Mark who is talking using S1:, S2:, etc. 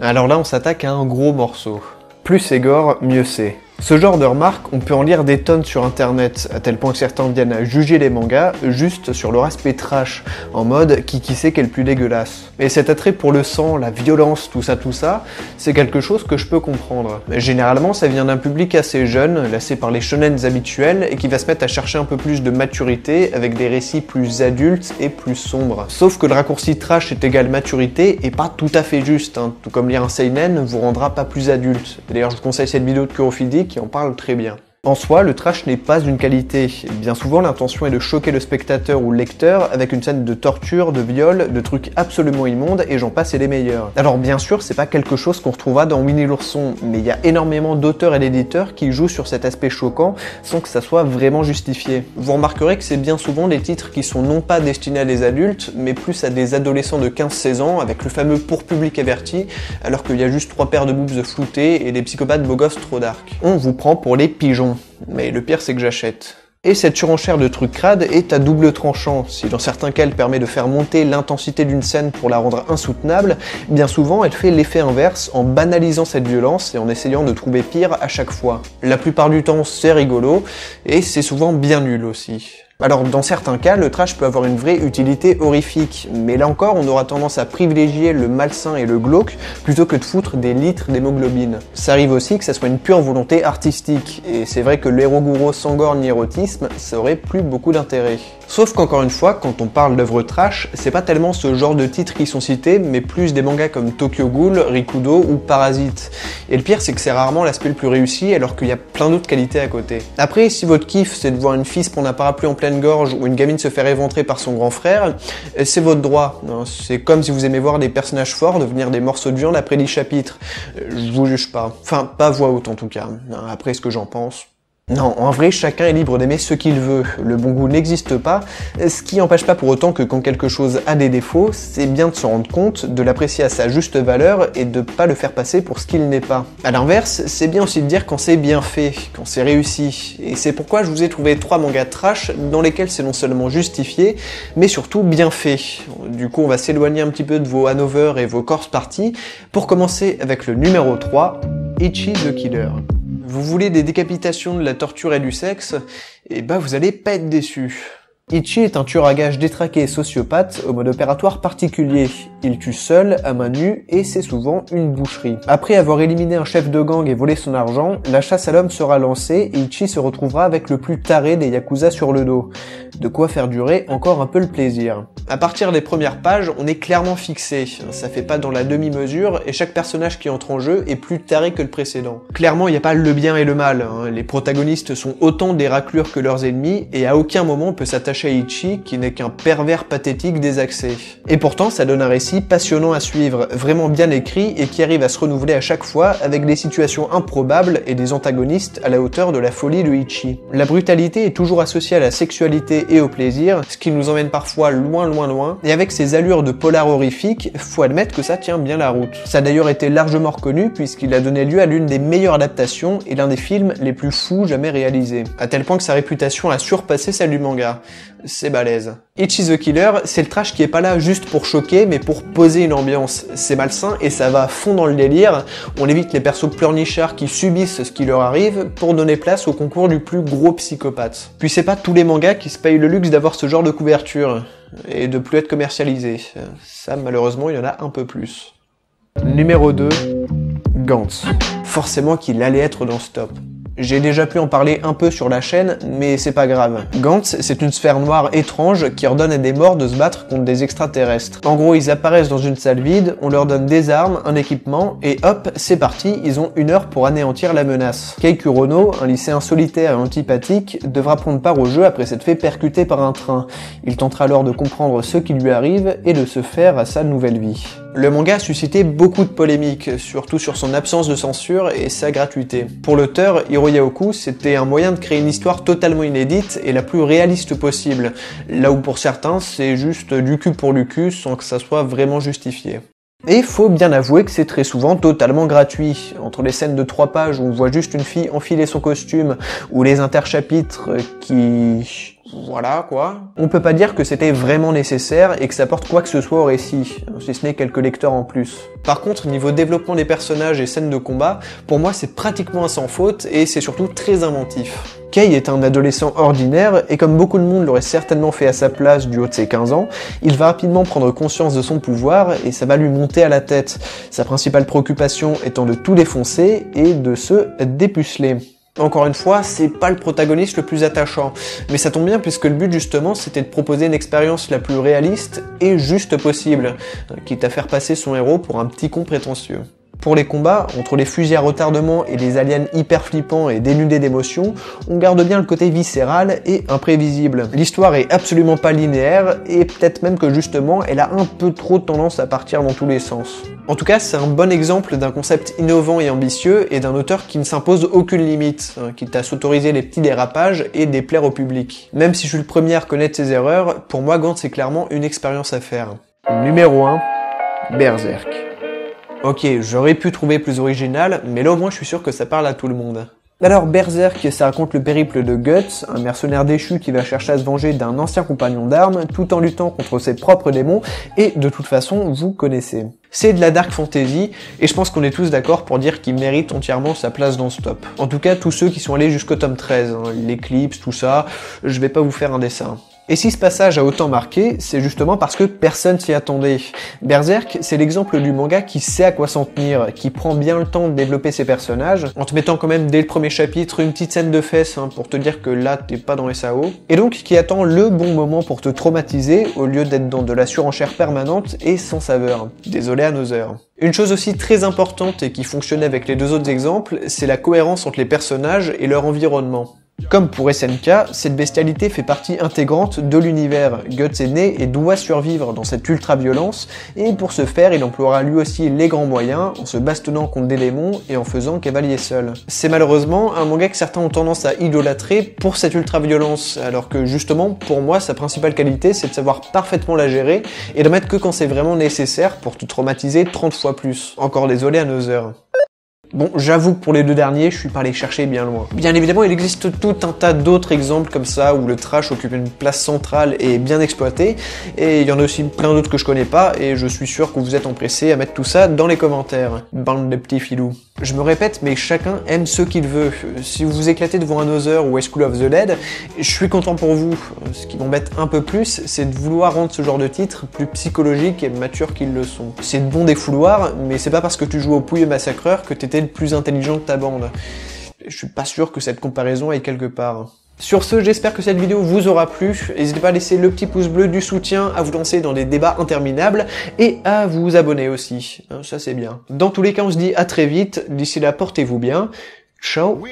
S1: Alors là, on s'attaque à un gros morceau. Plus c'est gore, mieux c'est. Ce genre de remarques, on peut en lire des tonnes sur internet, à tel point que certains viennent à juger les mangas juste sur leur aspect trash, en mode qui sait qu'est le plus dégueulasse. Et cet attrait pour le sang, la violence, tout ça, c'est quelque chose que je peux comprendre. Généralement, ça vient d'un public assez jeune, lassé par les shonens habituels, et qui va se mettre à chercher un peu plus de maturité, avec des récits plus adultes et plus sombres. Sauf que le raccourci trash est égal maturité, et pas tout à fait juste, hein. Tout comme lire un seinen vous rendra pas plus adulte. D'ailleurs, je vous conseille cette vidéo de Kurophilique qui en parle très bien. En soi, le trash n'est pas une qualité. Bien souvent, l'intention est de choquer le spectateur ou le lecteur avec une scène de torture, de viol, de trucs absolument immondes, et j'en passe et les meilleurs. Alors bien sûr, c'est pas quelque chose qu'on retrouvera dans Winnie l'ourson, mais il y a énormément d'auteurs et d'éditeurs qui jouent sur cet aspect choquant sans que ça soit vraiment justifié. Vous remarquerez que c'est bien souvent des titres qui sont non pas destinés à des adultes, mais plus à des adolescents de 15-16 ans, avec le fameux pour public averti, alors qu'il y a juste 3 paires de boobs floutées et des psychopathes beaux gosses trop dark. On vous prend pour les pigeons. Mais le pire, c'est que j'achète. Et cette surenchère de trucs crades est à double tranchant. Si dans certains cas elle permet de faire monter l'intensité d'une scène pour la rendre insoutenable, bien souvent elle fait l'effet inverse en banalisant cette violence et en essayant de trouver pire à chaque fois. La plupart du temps c'est rigolo, et c'est souvent bien nul aussi. Alors dans certains cas, le trash peut avoir une vraie utilité horrifique, mais là encore on aura tendance à privilégier le malsain et le glauque plutôt que de foutre des litres d'hémoglobine. Ça arrive aussi que ça soit une pure volonté artistique, et c'est vrai que l'Eroguro sans gore ni érotisme, ça aurait plus beaucoup d'intérêt. Sauf qu'encore une fois, quand on parle d'œuvres trash, c'est pas tellement ce genre de titres qui sont cités, mais plus des mangas comme Tokyo Ghoul, Rikudo ou Parasite. Et le pire c'est que c'est rarement l'aspect le plus réussi, alors qu'il y a plein d'autres qualités à côté. Après, si votre kiff c'est de voir une fille se prendre un parapluie en pleine gorge ou une gamine se faire éventrer par son grand frère, c'est votre droit. C'est comme si vous aimez voir des personnages forts devenir des morceaux de viande après 10 chapitres. Je vous juge pas. Enfin, pas voix haute en tout cas. Après ce que j'en pense. Non, en vrai, chacun est libre d'aimer ce qu'il veut. Le bon goût n'existe pas, ce qui n'empêche pas pour autant que quand quelque chose a des défauts, c'est bien de s'en rendre compte, de l'apprécier à sa juste valeur et de pas le faire passer pour ce qu'il n'est pas. À l'inverse, c'est bien aussi de dire quand c'est bien fait, quand c'est réussi. Et c'est pourquoi je vous ai trouvé 3 mangas trash dans lesquels c'est non seulement justifié, mais surtout bien fait. Du coup, on va s'éloigner un petit peu de vos Hanover et vos Corpse Party pour commencer avec le numéro 3, Ichi the Killer. Vous voulez des décapitations, de la torture et du sexe, et bah vous allez pas être déçus. Ichi est un tueur à gages détraqué et sociopathe au mode opératoire particulier. Il tue seul, à main nue, et c'est souvent une boucherie. Après avoir éliminé un chef de gang et volé son argent, la chasse à l'homme sera lancée et Ichi se retrouvera avec le plus taré des yakuza sur le dos. De quoi faire durer encore un peu le plaisir. À partir des premières pages, on est clairement fixé. Ça fait pas dans la demi-mesure, et chaque personnage qui entre en jeu est plus taré que le précédent. Clairement, il n'y a pas le bien et le mal. Les protagonistes sont autant des raclures que leurs ennemis, et à aucun moment on peut s'attacher à Ichi, qui n'est qu'un pervers pathétique désaxé. Et pourtant, ça donne un récit passionnant à suivre, vraiment bien écrit, et qui arrive à se renouveler à chaque fois avec des situations improbables et des antagonistes à la hauteur de la folie de Ichi. La brutalité est toujours associée à la sexualité et au plaisir, ce qui nous emmène parfois loin, et avec ses allures de polar horrifique, faut admettre que ça tient bien la route. Ça a d'ailleurs été largement reconnu puisqu'il a donné lieu à l'une des meilleures adaptations et l'un des films les plus fous jamais réalisés, à tel point que sa réputation a surpassé celle du manga. C'est balèze. Ichi the Killer, c'est le trash qui est pas là juste pour choquer, mais pour poser une ambiance. C'est malsain et ça va à fond dans le délire. On évite les persos pleurnichards qui subissent ce qui leur arrive pour donner place au concours du plus gros psychopathe. Puis c'est pas tous les mangas qui se payent le luxe d'avoir ce genre de couverture et de plus être commercialisé. Ça, malheureusement, il y en a un peu plus. Numéro 2, Gantz. Forcément qu'il allait être dans ce top. J'ai déjà pu en parler un peu sur la chaîne, mais c'est pas grave. Gantz, c'est une sphère noire étrange qui ordonne à des morts de se battre contre des extraterrestres. En gros, ils apparaissent dans une salle vide, on leur donne des armes, un équipement, et hop, c'est parti, ils ont 1 heure pour anéantir la menace. Kei Kurono, un lycéen solitaire et antipathique, devra prendre part au jeu après s'être fait percuter par un train. Il tentera alors de comprendre ce qui lui arrive et de se faire à sa nouvelle vie. Le manga a suscité beaucoup de polémiques, surtout sur son absence de censure et sa gratuité. Pour l'auteur, Hiroya Oku, c'était un moyen de créer une histoire totalement inédite et la plus réaliste possible, là où pour certains, c'est juste du cul pour du cul sans que ça soit vraiment justifié. Et faut bien avouer que c'est très souvent totalement gratuit. Entre les scènes de 3 pages où on voit juste une fille enfiler son costume, ou les interchapitres qui voilà quoi. On peut pas dire que c'était vraiment nécessaire et que ça apporte quoi que ce soit au récit, si ce n'est quelques lecteurs en plus. Par contre, niveau développement des personnages et scènes de combat, pour moi c'est pratiquement un sans faute et c'est surtout très inventif. Kay est un adolescent ordinaire et comme beaucoup de monde l'aurait certainement fait à sa place du haut de ses 15 ans, il va rapidement prendre conscience de son pouvoir et ça va lui monter à la tête. Sa principale préoccupation étant de tout défoncer et de se dépuceler. Encore une fois, c'est pas le protagoniste le plus attachant, mais ça tombe bien puisque le but justement c'était de proposer une expérience la plus réaliste et juste possible, quitte à faire passer son héros pour un petit con prétentieux. Pour les combats, entre les fusils à retardement et les aliens hyper flippants et dénudés d'émotions, on garde bien le côté viscéral et imprévisible. L'histoire est absolument pas linéaire et peut-être même que justement elle a un peu trop tendance à partir dans tous les sens. En tout cas, c'est un bon exemple d'un concept innovant et ambitieux et d'un auteur qui ne s'impose aucune limite, quitte à s'autoriser les petits dérapages et déplaire au public. Même si je suis le premier à reconnaître ses erreurs, pour moi Gantz c'est clairement une expérience à faire. Numéro 1, Berserk. Ok, j'aurais pu trouver plus original, mais là au moins je suis sûr que ça parle à tout le monde. Alors Berserk, ça raconte le périple de Guts, un mercenaire déchu qui va chercher à se venger d'un ancien compagnon d'armes, tout en luttant contre ses propres démons, et de toute façon, vous connaissez. C'est de la dark fantasy, et je pense qu'on est tous d'accord pour dire qu'il mérite entièrement sa place dans ce top. En tout cas, tous ceux qui sont allés jusqu'au tome 13, l'Eclipse, tout ça, je vais pas vous faire un dessin. Et si ce passage a autant marqué, c'est justement parce que personne s'y attendait. Berserk, c'est l'exemple du manga qui sait à quoi s'en tenir, qui prend bien le temps de développer ses personnages, en te mettant quand même dès le premier chapitre une petite scène de fesses pour te dire que là t'es pas dans SAO, et donc qui attend le bon moment pour te traumatiser au lieu d'être dans de la surenchère permanente et sans saveur. Désolé à nos heures. Une chose aussi très importante et qui fonctionnait avec les deux autres exemples, c'est la cohérence entre les personnages et leur environnement. Comme pour SNK, cette bestialité fait partie intégrante de l'univers. Guts est né et doit survivre dans cette ultra-violence, et pour ce faire, il emploiera lui aussi les grands moyens, en se bastonnant contre des démons et en faisant cavalier seul. C'est malheureusement un manga que certains ont tendance à idolâtrer pour cette ultra-violence, alors que justement, pour moi, sa principale qualité, c'est de savoir parfaitement la gérer, et de mettre que quand c'est vraiment nécessaire pour te traumatiser 30 fois plus. Encore désolé à nos heures. Bon, j'avoue que pour les deux derniers, je suis pas allé chercher bien loin. Bien évidemment, il existe tout un tas d'autres exemples comme ça où le trash occupe une place centrale et bien exploité, et il y en a aussi plein d'autres que je connais pas, et je suis sûr que vous êtes empressés à mettre tout ça dans les commentaires. Bande de petits filous. Je me répète, mais chacun aime ce qu'il veut. Si vous vous éclatez devant un Other ou School of the Dead, je suis content pour vous. Ce qui m'embête un peu plus, c'est de vouloir rendre ce genre de titres plus psychologiques et matures qu'ils le sont. C'est de bon défouloir, mais c'est pas parce que tu joues au Pouilleux Massacreur que t'étais le plus intelligent de ta bande. Je suis pas sûr que cette comparaison aille quelque part. Sur ce, j'espère que cette vidéo vous aura plu. N'hésitez pas à laisser le petit pouce bleu du soutien, à vous lancer dans des débats interminables et à vous abonner aussi. Ça c'est bien. Dans tous les cas, on se dit à très vite. D'ici là, portez-vous bien. Ciao.